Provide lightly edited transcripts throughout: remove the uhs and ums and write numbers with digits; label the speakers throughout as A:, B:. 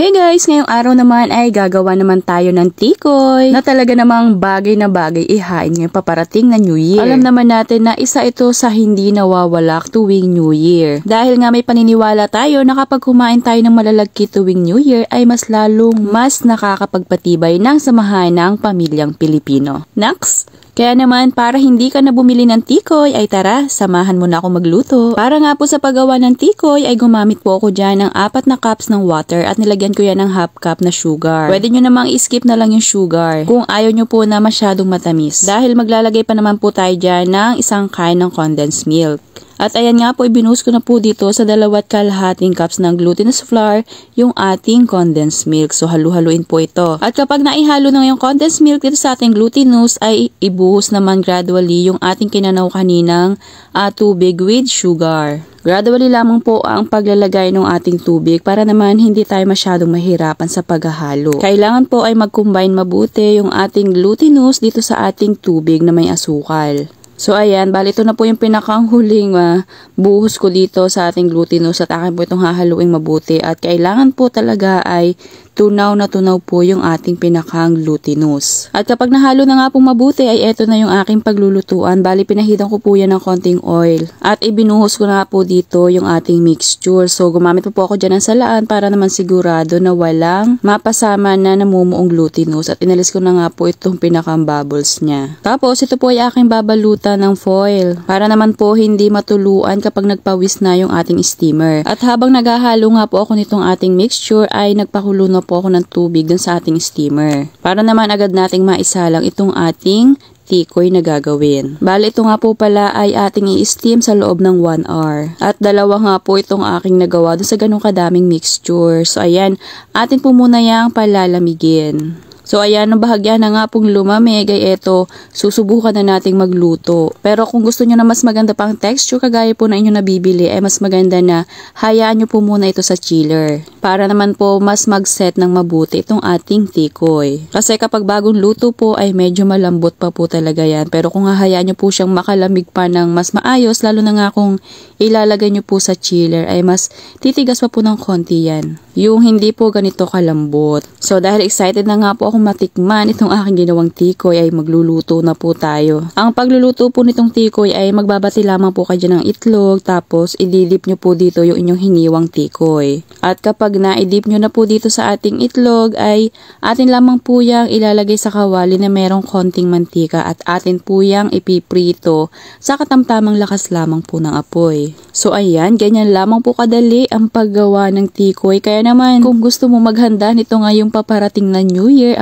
A: Hey guys! Ngayong araw naman ay gagawa naman tayo ng tikoy na talaga namang bagay na bagay ihain ngayong paparating na New Year. Alam naman natin na isa ito sa hindi nawawala tuwing New Year. Dahil nga may paniniwala tayo na kapag kumain tayo ng malalagkit tuwing New Year ay mas nakakapagpatibay ng samahan ng pamilyang Pilipino. Next! Kaya naman para hindi ka na bumili ng tikoy ay tara, samahan mo na ako magluto. Para nga po sa paggawa ng tikoy ay gumamit po ako dyan ng 4 na cups ng water at nilagyan ko yan ng half cup na sugar. Pwede nyo namang i-skip na lang yung sugar kung ayaw nyo po na masyadong matamis. Dahil maglalagay pa naman po tayo dyan ng isang kind ng condensed milk. At ayan nga po, ibinuhos ko na po dito sa 2.5 cups ng glutinous flour yung ating condensed milk. So halu-haluin po ito. At kapag naihalo na yung condensed milk dito sa ating glutinous ay ibuhos naman gradually yung ating kinanaw kaninang tubig with sugar. Gradually lamang po ang paglalagay ng ating tubig para naman hindi tayo masyadong mahirapan sa paghahalo. Kailangan po ay mag-combine mabuti yung ating glutinous dito sa ating tubig na may asukal. So ayan, bali ito na po yung pinakanghuling buhos ko dito sa ating glutinous at akin po itong hahaluing mabuti at kailangan po talaga ay tunaw na tunaw po yung ating pinakang glutinous. At kapag nahalo na nga pong mabuti ay eto na yung aking paglulutuan. Bali pinahitan ko po yan ng konting oil. At ibinuhos ko na po dito yung ating mixture. So gumamit po ako dyan ng salaan para naman sigurado na walang mapasama na namumuong glutinous. At inalis ko na nga po itong pinakang bubbles niya. Tapos ito po ay aking babalutan ng foil para naman po hindi matuluan kapag nagpawis na yung ating steamer. At habang naghahalo nga po ako nitong ating mixture ay nagpakulo na po ako ng tubig dun sa ating steamer. Para naman agad nating maisalang itong ating tikoy na gagawin. Bali ito nga po pala ay ating i-steam sa loob ng 1 hour. At dalawa nga po itong aking nagawa dun sa ganong kadaming mixture. So ayan, atin po muna yang palalamigin. So ayan, bahagya na nga pong lumamig ay eto, susubukan na nating magluto. Pero kung gusto nyo na mas maganda pang texture kagaya po na inyo nabibili ay mas maganda na hayaan nyo po muna ito sa chiller. Para naman po mas mag-set ng mabuti itong ating tikoy. Kasi kapag bagong luto po ay medyo malambot pa po talaga yan. Pero kung hahayaan nyo po siyang makalamig pa ng mas maayos, lalo na nga kung ilalagay nyo po sa chiller ay mas titigas pa po ng konti yan. Yung hindi po ganito kalambot. So dahil excited na nga po akong matikman itong aking ginawang tikoy ay magluluto na po tayo. Ang pagluluto po nitong tikoy ay magbabati lamang po kayo ng itlog tapos ididip nyo po dito yung inyong hiniwang tikoy. At kapag naidip nyo na po dito sa ating itlog ay atin lamang po yung ilalagay sa kawali na merong konting mantika at atin po yung ipiprito sa katamtamang lakas lamang po ng apoy. So ayan, ganyan lamang po kadali ang paggawa ng tikoy. Kaya naman kung gusto mo maghanda nito ngayong paparating na New Year,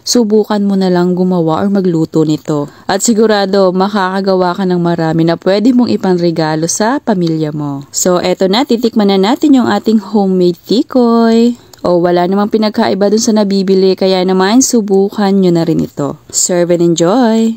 A: subukan mo na lang gumawa or magluto nito. At sigurado makakagawa ka ng marami na pwede mong ipanregalo sa pamilya mo. So eto na, titikman na natin yung ating homemade tikoy. O wala namang pinagkaiba dun sa nabibili kaya naman subukan nyo na rin ito. Serve and enjoy!